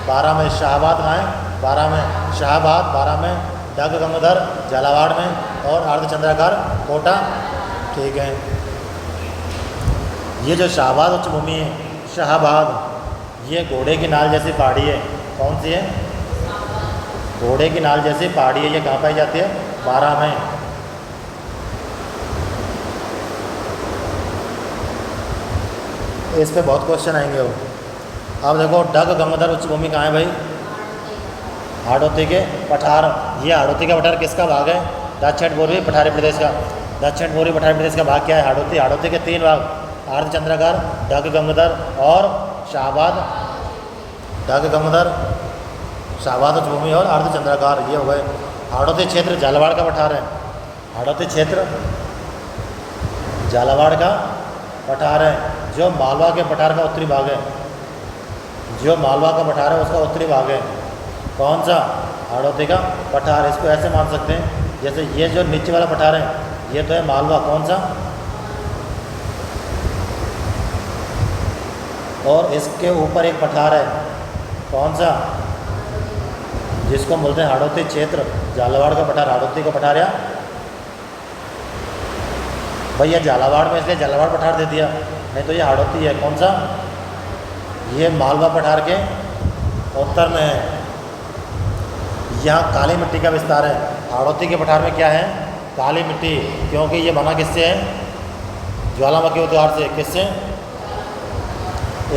12 में। शाहबाद कहाँ है? 12 में। शाहबाद 12 में, डग गंगाधर झालावाड़ में और अर्धचंद्राकार कोटा। ठीक है। ये जो शाहबाद उच्च भूमि है, शाहबाद, ये घोड़े की नाल जैसी पहाड़ी है। कौन सी है? घोड़े की नाल जैसी पहाड़ी है। ये कहाँ पाई जाती है? 12 में। इस पे बहुत क्वेश्चन आएंगे वो। अब देखो, डग गंगाधर उच्च भूमि कहाँ है भाई? हाड़ौती के पठार। ये हाड़ौती का पठार किसका भाग है? दक्षिण पूर्वी पठारी प्रदेश का। दक्षिण पूर्वी पठारी प्रदेश का भाग क्या है? हाड़ौती। हाड़ौती के 3 भाग, अर्धचंद्राकार, डग गंगाधर और शाहबाद। डग गंगाधर, शाहबाद उच्च भूमि और अर्धचंद्राकार, ये हो गए। हाड़ौती क्षेत्र झालावाड़ का पठार है। हाड़ौती क्षेत्र झालावाड़ का पठार है, जो मालवा के पठार का उत्तरी भाग है। जो मालवा का पठार है उसका उत्तरी भाग है। कौन सा? हाड़ौती का पठार। इसको ऐसे मान सकते हैं, जैसे ये जो नीचे वाला पठार है ये तो है मालवा, कौन सा? और इसके ऊपर एक पठार है, कौन सा? जिसको बोलते हैं हाड़ौती क्षेत्र, झालावाड़ का पठार। हाड़ौती का पठार या भैया झालावाड़ में, इसलिए झालावाड़ पठार दे दिया, नहीं तो ये हाड़ौती है। कौन सा? ये मालवा पठार के उत्तर में है। यहाँ काली मिट्टी का विस्तार है। हाड़ौती के पठार में क्या है? काली मिट्टी, क्योंकि ये बना किससे है? ज्वालामुखी उद्गार से। किससे?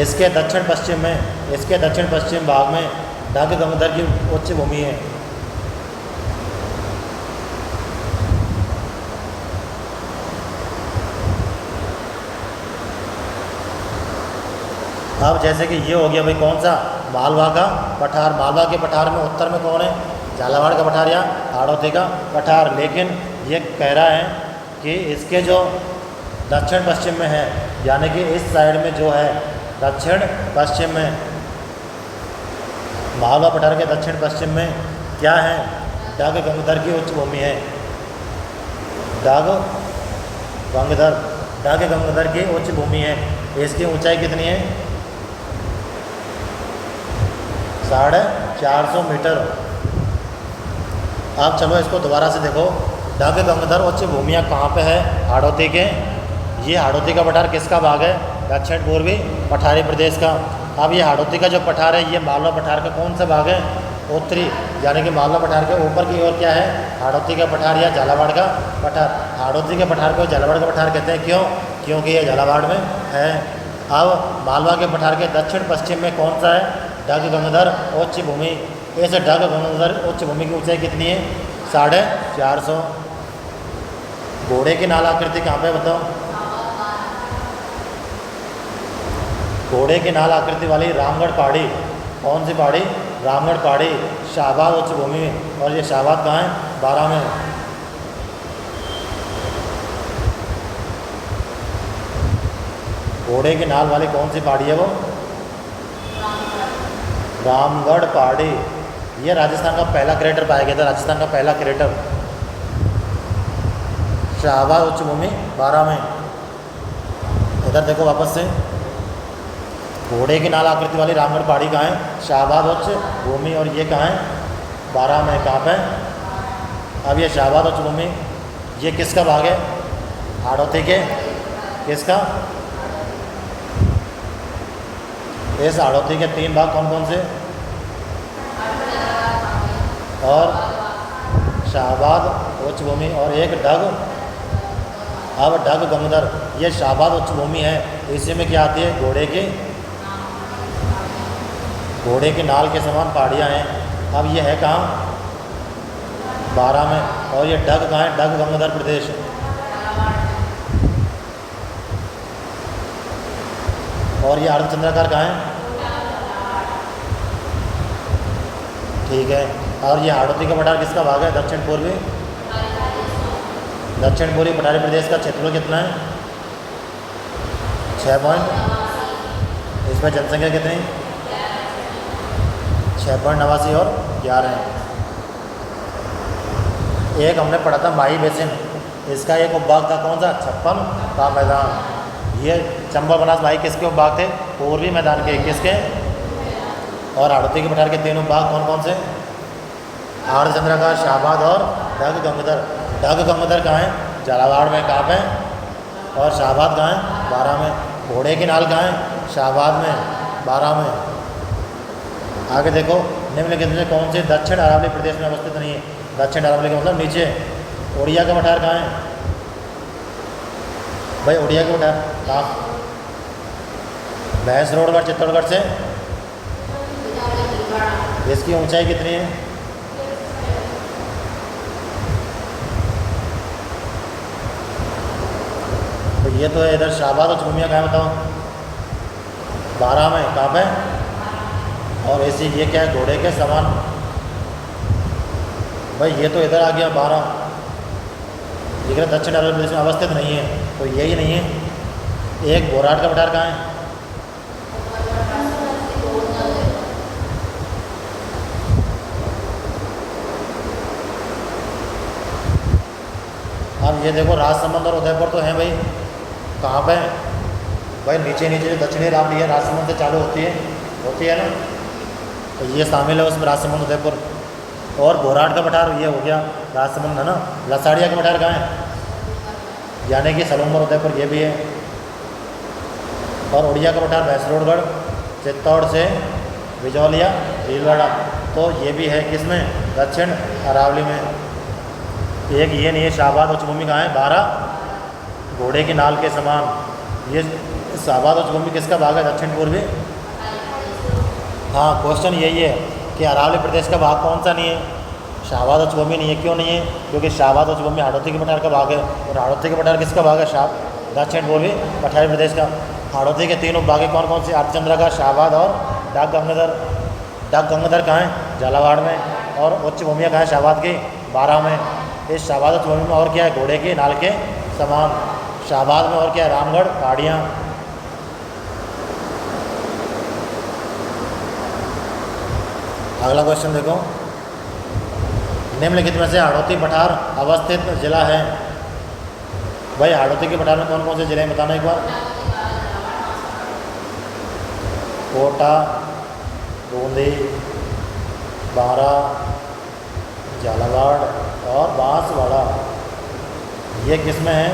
इसके दक्षिण पश्चिम में, इसके दक्षिण पश्चिम भाग में डग गंगाधर की उच्च भूमि है। अब जैसे कि ये हो गया भाई, कौन सा? मालवा का पठार। मालवा के पठार में उत्तर में कौन है? झालावाड़ का पठार या हाड़ौती का पठार। लेकिन ये कह रहा है कि इसके जो दक्षिण पश्चिम में है, यानी कि इस साइड में जो है दक्षिण पश्चिम में, मालवा पठार के दक्षिण पश्चिम में क्या है? डग गंगाधर की उच्च भूमि है। डग गंगाधर की उच्च भूमि है। इसकी ऊंचाई कितनी है? 450 मीटर। अब चलो इसको दोबारा से देखो। डग गंगाधर उच्च भूमियाँ कहाँ पे है? हाड़ौती के। ये हाड़ौती का पठार किसका भाग है? दक्षिण पूर्वी पठारी प्रदेश का। अब ये हाड़ौती का जो पठार है, ये मालवा पठार का कौन सा भाग है? उत्तरी, यानी कि मालवा पठार के ऊपर की ओर क्या है? हाड़ौती का पठार या झालावाड़ का पठार। हाड़ौती के पठार को झालावाड़ का पठार कहते हैं। क्यों? क्योंकि ये झालावाड़ में है। अब मालवा के पठार के दक्षिण पश्चिम में कौन सा है? डग गंगाधर उच्च भूमि। इस डग गंगाधर उच्च भूमि की ऊंचाई कितनी है? 450। घोड़े की नाल आकृति कहाँ पे बताओ? घोड़े की नाल आकृति वाली रामगढ़ पहाड़ी। कौन सी पहाड़ी? रामगढ़ पहाड़ी। शाहबाद उच्च भूमि। और ये शाहबाद कहाँ है? 12 में। घोड़े की नाल वाली कौन सी पहाड़ी है वो? रामगढ़ पहाड़ी। ये राजस्थान का पहला क्रेटर पाया गया था। राजस्थान का पहला क्रेटर। शाहबाद उच्च भूमि 12 में। इधर देखो वापस से, घोड़े की नाल आकृति वाली रामगढ़ पहाड़ी कहाँ है? शाहबाद उच्च भूमि। और ये कहाँ है? 12 में। कहाँ पे? अब ये शाहबाद उच्च भूमि, ये किसका भाग है? हाड़ौती के। किसका? इस हाड़ौती के 3 भाग कौन कौन से? और शाहबाद उच्च भूमि और एक ढग। अब ढग गंगदर, ये शाहबाद उच्च भूमि है, इसी में क्या आती है, घोड़े के नाल के समान पहाड़ियाँ हैं। अब ये है कहाँ, 12 में। और ये ढग कहाँ है, ढग गंगदर प्रदेश। और ये अर्धचंद्राकार कहाँ है, ठीक है। और ये हाड़ौती का पठार किसका भाग है, दक्षिण पूर्वी पठारी प्रदेश का क्षेत्रफल कितना है, 6 पॉइंट। इसमें जनसंख्या कितनी, 6.89 और 11 है। एक हमने पढ़ा था माही बेसिन, इसका एक उपभाग था कौन सा, 56 का मैदान। ये चंबल बनास माही किसके उपभाग थे, पूर्वी मैदान के, किसके। और हाड़ौती के पठार के 3 उपभाग कौन कौन से, अर्धचंद्राकार, शाहबाद और ढग गंगदर। ढग गंगदर कहाँ है, झालावाड़ में, कहाँ पे, और शाहबाद कहाँ है, 12 में। घोड़े की नाल कहाँ है, शाहबाद में, 12 में। आगे देखो, निम्नलिखित में कौन से दक्षिण अरावली प्रदेश में अवस्थित नहीं है। दक्षिण अरावली का मतलब नीचे। उड़िया का पठार कहाँ है भाई, उड़िया का पठार कहाँ, भैंसरोडगढ़ चित्तौड़गढ़ से। इसकी ऊंचाई कितनी है, तो ये तो है इधर शाहबाद और चूमिया कहाँ है बताओ, 12 में, कहाँ पे। और ऐसी ये क्या है, घोड़े के समान। भाई ये तो इधर आ गया 12, लेकिन दक्षिण अरब प्रदेश में अवस्थित नहीं है, तो यही नहीं है। एक बोराट का पठार कहाँ है, अब ये देखो राजसमंद और उदयपुर तो हैं भाई, कहाँ पे है भाई, नीचे नीचे जो दक्षिणी अरावली है राजसमंद से चालू होती है ना, तो ये शामिल है उसमें, राजसमंद उदयपुर। और बोराट का पठार ये हो गया राजसमंद है ना। लसाड़िया का पठार कहाँ है, यानी कि सलूमर उदयपुर, ये भी है। और उड़िया का पठार भैंसरोडगढ़ चित्तौड़ से बिजौलिया भीलवाड़ा, तो ये भी है किसमें, दक्षिण अरावली में। एक ये नहीं है, शाहबाद उच्च भूमि कहाँ है, 12, घोड़े की नाल के समान। ये शाहबाद उच्च भूमि किसका भाग है, दक्षिण पूर्वी। हाँ, क्वेश्चन यही है कि अरावली प्रदेश का भाग कौन सा नहीं है, शाहबाद उच्च भूमि नहीं है। क्यों नहीं है, क्योंकि शाहबाद उच्च भूमि हाड़ौती के पठार का भाग है, और हाड़ौती के पठार किसका भाग है, दक्षिण पूर्वी पठारी प्रदेश का। हाड़ौती के 3 उपभाग कौन कौन से, अर्धचंद्राकार, शाहबाद और ढग गंगदर। ढग गंगदर कहाँ है, झालावाड़ में। और उच्च भूमिया कहाँ है, शाहबाद की, 12 में। इस शाहबाद उच्च भूमि में और क्या है, घोड़े के नाल के समान। शाहबाद में और क्या है, रामगढ़ पहाड़ियाँ। अगला क्वेश्चन देखो, निम्नलिखित में से हाड़ौती पठार अवस्थित जिला है। भाई हाड़ौती के पठार में कौन कौन से जिले हैं बताना एक बार, कोटा, बूंदी, बारा, झालावाड़ और बांसवाड़ा। ये किस में है,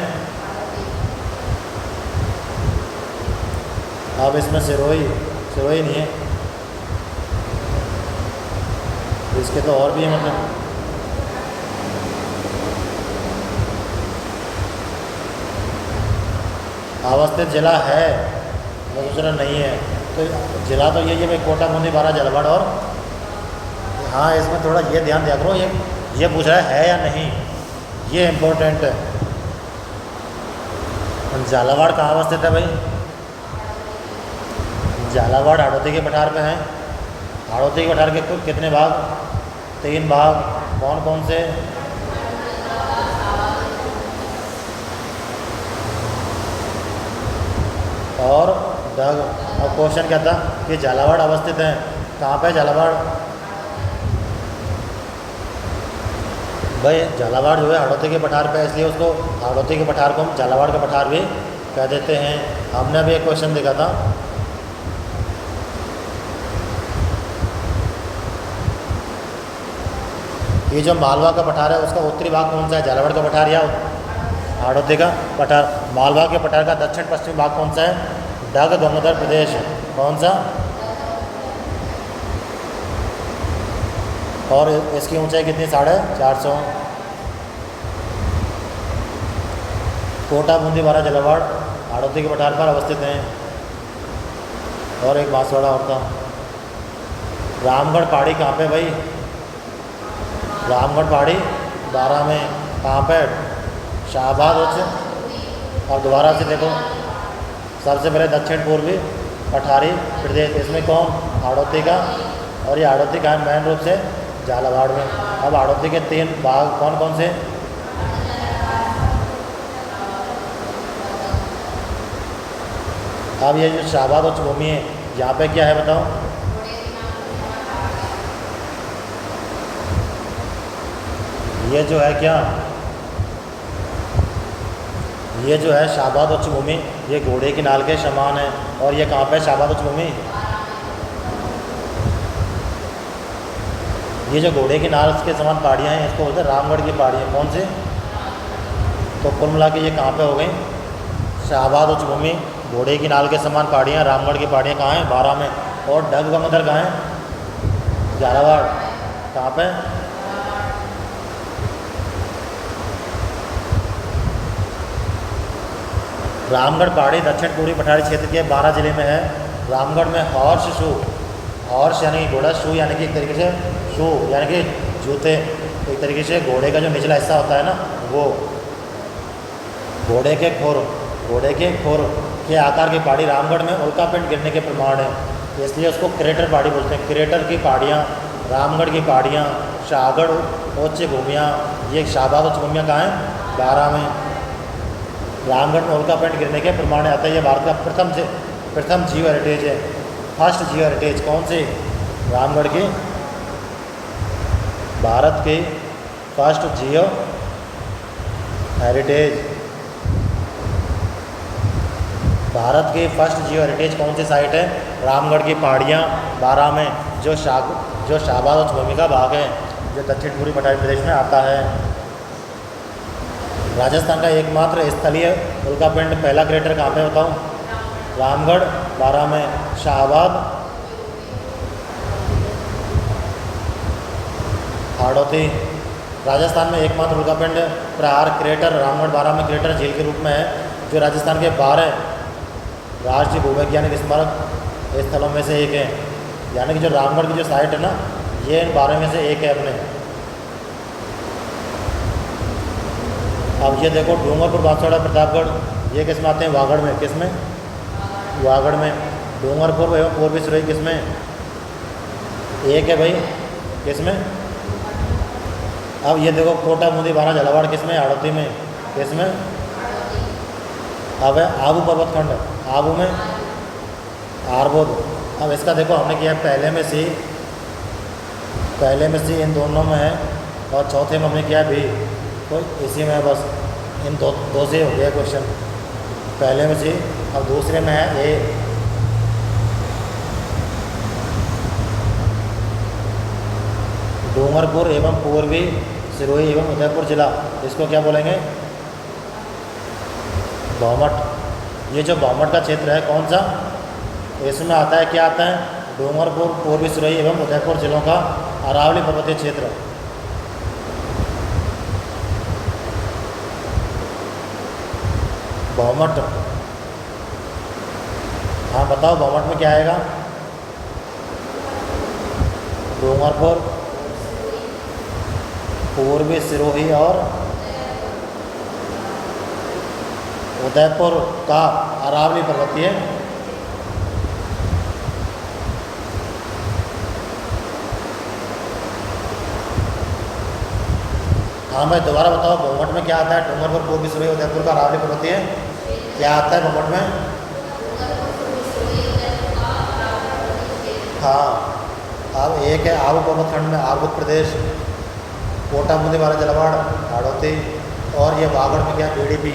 अब इसमें सिरोही नहीं है, इसके तो और भी है, मतलब अवस्थित जिला है, दूसरा नहीं है। तो जिला तो यही है भाई, कोटा, बूंदी, बारा, झालावाड़। और हाँ, इसमें थोड़ा ये ध्यान दिया करो, ये पूछ रहा है या नहीं, ये इम्पोर्टेंट है। झालावाड़ कहाँ अवस्थित है भाई, झालावाड़ हाड़ौती के पठार पे है। हाड़ौती के पठार के कितने भाग, 3 भाग, कौन कौन से, और ढग। और क्वेश्चन क्या था कि झालावाड़ अवस्थित है, कहाँ पे झालावाड़, भाई झालावाड़ जो है हाड़ौती के पठार पे, इसलिए उसको हाड़ौती के पठार को हम झालावाड़ का पठार भी कह देते हैं। हमने अभी एक क्वेश्चन देखा था, ये जो मालवा का पठार है उसका उत्तरी भाग कौन सा है, झालावाड़ का पठार या हाड़ौती का पठार। मालवा के पठार का दक्षिण पश्चिमी भाग कौन सा है, ढग गंगदर प्रदेश, कौन सा। और इसकी ऊंचाई कितनी, 450। कोटा बूंदी बारा झालावाड़ हाड़ौती के पठार पर अवस्थित हैं। और एक बांसवाड़ा और था। रामगढ़ पहाड़ी कहाँ पे भाई? रामगढ़ पहाड़ी 12 में कहाँ पे? शाहबाद उच्च। और दोबारा से देखो, सबसे पहले दक्षिण पूर्वी पठारी प्रदेश, इसमें कौन? हाड़ौती का। और ये हाड़ौती का मेन रूप से झालावाड़ में। अब हाड़ौती के 3 भाग कौन कौन से? अब ये जो शाहबाद उच्च भूमि है, यहाँ पे क्या है बताओ? ये जो है क्या, ये जो है शाहबाद उच्च भूमि, ये घोड़े की नाल के समान है। और ये कहाँ पे शाहबाद उच्च भूमि? ये जो घोड़े की नाल के समान पहाड़ियाँ हैं, इसको बोलते हैं रामगढ़ की पहाड़ियाँ। कौन से? तो कुल मिला के ये कहाँ पे हो गई? शाहबाद उच्च भूमि, घोड़े की नाल के समान पहाड़ियाँ, रामगढ़ की पहाड़ियाँ कहाँ हैं? 12 में। और डगबंदर कहाँ है? झालावाड़। कहाँ पे? रामगढ़ पहाड़ी दक्षिण पूर्वी पठारी क्षेत्र के 12 जिले में है। रामगढ़ में हॉर्स शू, हॉर्स यानी घोड़ा, शू यानी कि एक तरीके से शू यानी कि जूते, एक तरीके से घोड़े का जो निचला हिस्सा होता है ना, वो घोड़े के खुर के आकार की पहाड़ी रामगढ़ में उल्कापिंड गिरने के प्रमाण है, इसलिए उसको क्रेटर पहाड़ी बोलते हैं। क्रेटर की पहाड़ियाँ, रामगढ़ की पहाड़ियाँ, शाहगढ़ उच्च भूमियाँ, ये शाहबाद उच्च भूमियाँ कहाँ हैं? 12 में। रामगढ़ में उल्कापिंड गिरने के प्रमाण आता है। ये भारत का प्रथम जीव हेरिटेज है। फर्स्ट जीव हेरिटेज कौन सी? रामगढ़ की। भारत की फर्स्ट जियो हेरिटेज, भारत की फर्स्ट जियो हेरिटेज कौन सी साइट है? रामगढ़ की पहाड़ियाँ 12 में, जो शाहबाद उच्च भूमि का भाग है, जो दक्षिण पूर्वी पठारी प्रदेश में आता है। राजस्थान का एकमात्र स्थलीय उल्कापिंड पहला क्रेटर कहाँ पे बताऊँ? रामगढ़ 12 में। शाहबाद, हाड़ौती। राजस्थान में एकमात्र उल्कापिंड प्रहार क्रेटर रामगढ़ 12 में क्रेटर झील के रूप में है, जो राजस्थान के 12 राष्ट्रीय भूवैज्ञानिक स्मारक स्थलों में से एक है। यानी कि जो रामगढ़ की जो साइट है ना, ये इन 12 में से एक है अपने। अब ये देखो, डूंगरपुर, बांसवाड़ा, प्रतापगढ़, ये किस में आते हैं? वागड़ में। किस में? वागड़ में। डूंगरपुर एवं पूर्वी सिरोही किस में? एक है भाई। किस में? अब ये देखो, कोटा बूंदी बारा झालावाड़ किस में? हाड़ौती में। किस में? अब है आबू पर्वतखंड, आबू में, आरबोद। अब इसका देखो, हमने किया पहले में सी इन दोनों में है, और चौथे में हमने किया बी, तो इसी में बस इन दो से हो गया क्वेश्चन। पहले में सी, अब दूसरे में है ए। डूंगरपुर एवं पूर्वी सिरोही एवं उदयपुर जिला, इसको क्या बोलेंगे? भौमट। ये जो भौमट का क्षेत्र है कौन सा? इसमें आता है, क्या आता है? डूंगरपुर, पूर्वी सिरोही एवं उदयपुर जिलों का अरावली पर्वतीय क्षेत्र। भौमट। हाँ बताओ, भौमट में क्या आएगा? डूंगरपुर, पूर्वी सिरोही और उदयपुर का अरावली पर्वतीय। हाँ मैं दोबारा बताओ, भौमट में क्या आता है? डूंगरपुर, पूर्वी सिरोही, उदयपुर का अरावली पर्वतीय क्या आता है भौमट में? हाँ, अब एक है आबू पर्वतखंड में आरबुद प्रदेश, कोटा बूंदी बारा झालावाड़, हाड़ौती, और ये वागड़ में क्या? बीडीपी।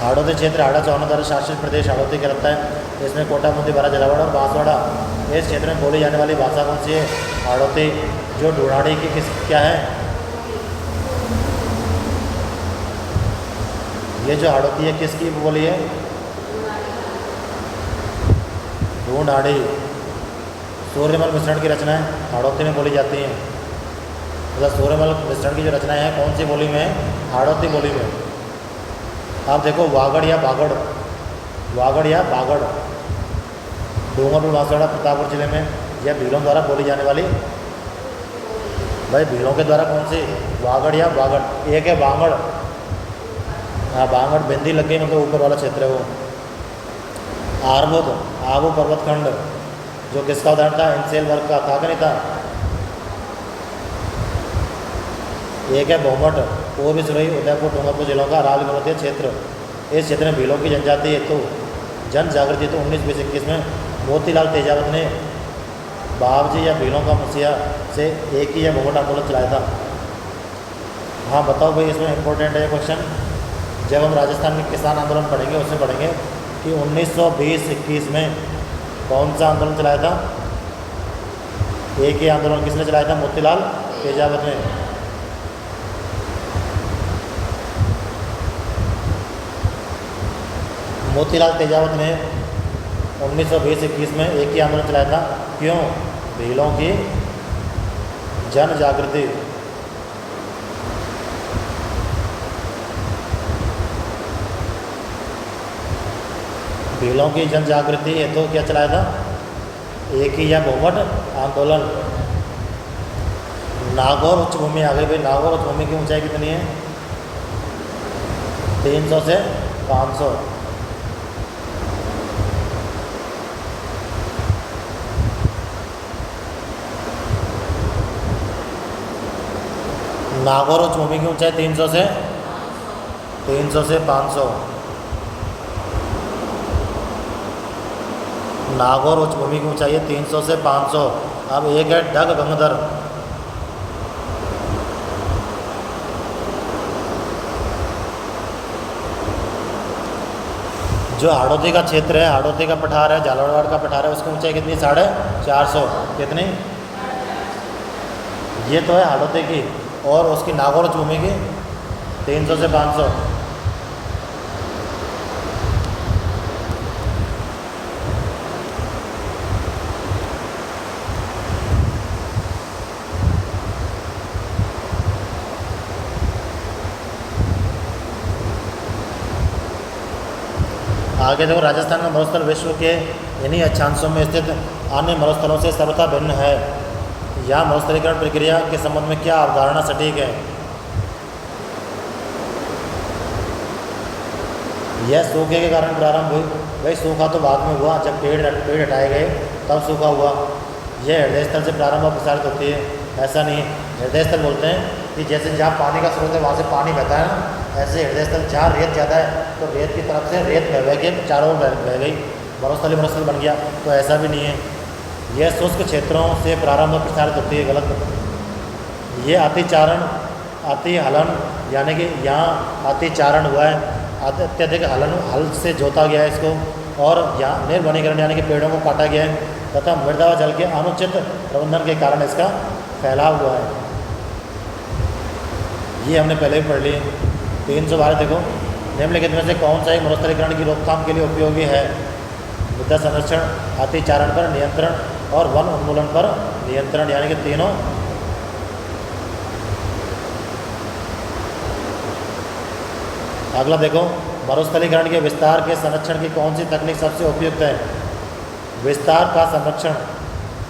हाड़ौती क्षेत्र हाड़ा चौहान शासित प्रदेश हाड़ौती कहलाता है। इसमें कोटा बूंदी बारा झालावाड़ और बांसवाड़ा, इस क्षेत्र में बोली जाने वाली भाषा कौन सी है? हाड़ौती। जो ढूढ़ाड़ी की किस क्या है? ये जो हाड़ौती है किसकी बोली है? ढूढ़ाड़ी। सूर्यमल मिश्रण की रचनाएं हाड़ौती में बोली जाती हैं। मतलब सूर्यमल मिश्रण की जो रचनाएं हैं कौन सी बोली में है? हाड़ौती बोली में। आप देखो वागड़ या बागड़, वागड़ या बागड़, डूंगरपुर बांसवाड़ा प्रतापपुर जिले में यह भीलों द्वारा बोली जाने वाली, भाई भीलों के द्वारा कौन सी? वागड़ या बागड़। एक है बांगड़, हाँ बांगड़ बिंदी लग गई, मतलब ऊपर वाला क्षेत्र है वो। आरबुद, आबू पर्वतखंड, जो किसका उदाहरण था? इनसेल वर्ग का था कि नहीं था? एक है बहुमठ, पूर्वी सुरई उदयपुर डूंगरपुर जिलों का राज पर्वतीय क्षेत्र। इस क्षेत्र में भीलों की जनजाति हेतु जन जागृति तो 1920-21 में मोतीलाल तेजावत ने बावजी या भीलों का मसीहा से एक ही या बहुमठ आंदोलन चलाया था। हाँ बताओ भाई, इसमें इंपॉर्टेंट है ये क्वेश्चन। जब हम राजस्थान में किसान आंदोलन पढ़ेंगे उसमें पढ़ेंगे कि 1920-21 में कौन सा आंदोलन चलाया था? एक ही आंदोलन किसने चलाया था? मोतीलाल तेजावत ने। मोतीलाल तेजावत ने 1920-21 में एक ही आंदोलन चलाया था। क्यों? भीलों की जन जागृति। भीलों की जन जागृति है तो क्या चलाया था? एक ही या बहुमठ आंदोलन। नागौर उच्च भूमि आ गई भाई। नागौर उच्च भूमि की ऊंचाई कितनी है? 300 से 500। नागौर उच्च भूमि की ऊंचाई 300 से 500। नागौर उच्च भूमि की ऊंचाई है 300 से 500। अब एक है डग गंगधर, जो हाड़ौती का क्षेत्र है, हाड़ौती का पठार है, झालावाड़ का पठार है, उसकी ऊंचाई कितनी? 450। कितनी? ये तो है हाड़ौती की, और उसकी नागौर उच्च भूमि की 300 से 500। आगे देखो, राजस्थान का मरुस्थल विश्व के इन्हीं अक्षांशों में स्थित अन्य मरुस्थलों से सर्वथा भिन्न है। यहाँ मरुस्थलीकरण प्रक्रिया के संबंध में क्या अवधारणा सटीक है? यह सूखे के कारण प्रारंभ हुई। भाई सूखा तो बाद में हुआ, जब पेड़ हटाए गए तब सूखा हुआ। यह हृदय स्थल से प्रारंभ और प्रसारित होती है। ऐसा नहीं है, हृदय स्थल बोलते हैं कि जैसे जहाँ पानी का स्रोत है वहाँ से पानी बहता है ना, ऐसे हृदय स्थल जहाँ रेत ज़्यादा है तो रेत की तरफ से रेत बह के चारों ओर बह गई, मरुस्थल बन गया। तो ऐसा भी नहीं है, यह शुष्क क्षेत्रों से प्रारंभ और प्रसारित होती है। गलत। ये अतिचारण, अतिहलन, यानी कि यहाँ अतिचारण हुआ है, अत्यधिक हल से जोता गया है इसको, और यहाँ निर्वनीकरण यानी कि पेड़ों को काटा गया है, तथा मृदा व जल के अनुचित प्रबंधन के कारण इसका फैलाव हुआ है। ये हमने पहले भी पढ़ लिए। 312 देखो, निम्नलिखित में से कौन सा एक मरुस्थलीकरण की रोकथाम के लिए उपयोगी है? मृदा संरक्षण, अतिचारण पर नियंत्रण और वन उन्मूलन पर नियंत्रण, यानी कि तीनों। अगला देखो, मरुस्थलीकरण के विस्तार के संरक्षण की कौन सी तकनीक सबसे उपयुक्त है? विस्तार का संरक्षण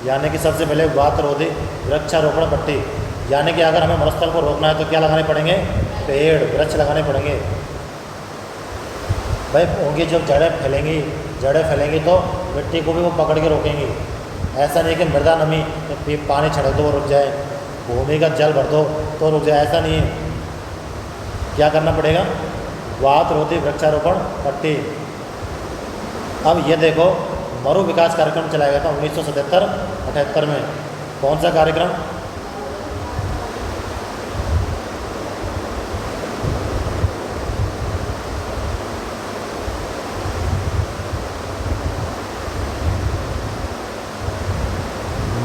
यानी कि सबसे पहले वातरोधी वृक्षारोपण पट्टी, यानी कि अगर हमें मरुस्थल को रोकना है तो क्या लगाने पड़ेंगे? पेड़, वृक्ष लगाने पड़ेंगे। भाई उनकी जब जड़ें फैलेंगी तो मिट्टी को भी वो पकड़ के रोकेंगी। ऐसा नहीं कि मृदा नमी, पानी छिड़क दो वो रुक जाए, भूमि का जल भर दो तो रुक जाए, ऐसा नहीं है। क्या करना पड़ेगा? वातरोधी वृक्षारोपण पट्टी। अब ये देखो, मरु विकास कार्यक्रम चलाया गया था 1977-78 में। कौन सा कार्यक्रम?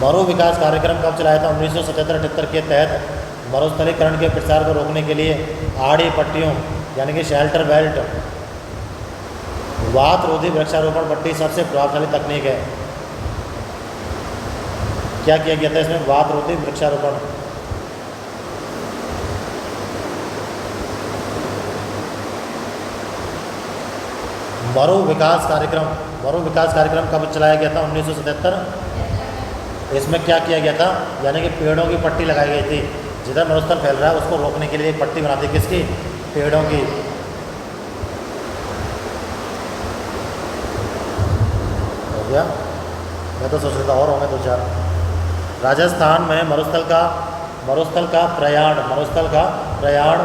मरु विकास कार्यक्रम कब चलाया था? 1977-78 के तहत मरुस्थलीकरण के प्रसार को रोकने के लिए आड़ी पट्टियों यानी कि शेल्टर बेल्ट, वातरोधी वृक्षारोपण पट्टी सबसे प्रभावशाली तकनीक है। क्या किया गया था इसमें? वातरोधी वृक्षारोपण। मरु विकास कार्यक्रम कब चलाया गया था? 1977। इसमें क्या किया गया था? यानी कि पेड़ों की पट्टी लगाई गई थी। जिधर मरुस्थल फैल रहा है उसको रोकने के लिए एक पट्टी बना दी, किसकी? पेड़ों की। हो गया? मैं तो सोच रहा था और होंगे 2-4। राजस्थान में मरुस्थल का प्रयाण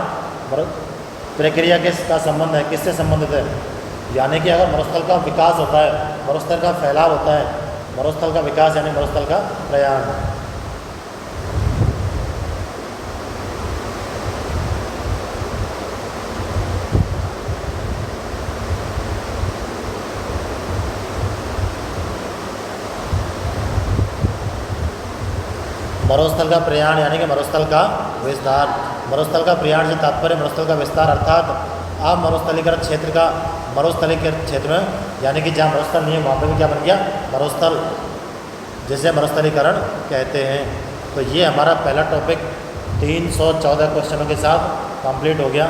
प्रक्रिया किसका संबंध है, किससे संबंधित है? यानी कि अगर मरुस्थल का विकास होता है, मरुस्थल का फैलाव होता है, मरुस्थल का विकास यानी मरुस्थल का प्रयाण। मरुस्थल का प्रयाण यानी कि मरुस्थल का विस्तार। मरुस्थल का प्रयाण से तात्पर्य मरुस्थल का विस्तार अर्थात अमरुस्थलीकृत क्षेत्र का मरुस्थलीकृत क्षेत्र में, यानी कि जहाँ मरुस्थल नहीं है वहाँ पर भी क्या बन गया? मरुस्थल, जिसे मरुस्थलीकरण कहते हैं। तो ये हमारा पहला टॉपिक 314 क्वेश्चनों के साथ कंप्लीट हो गया।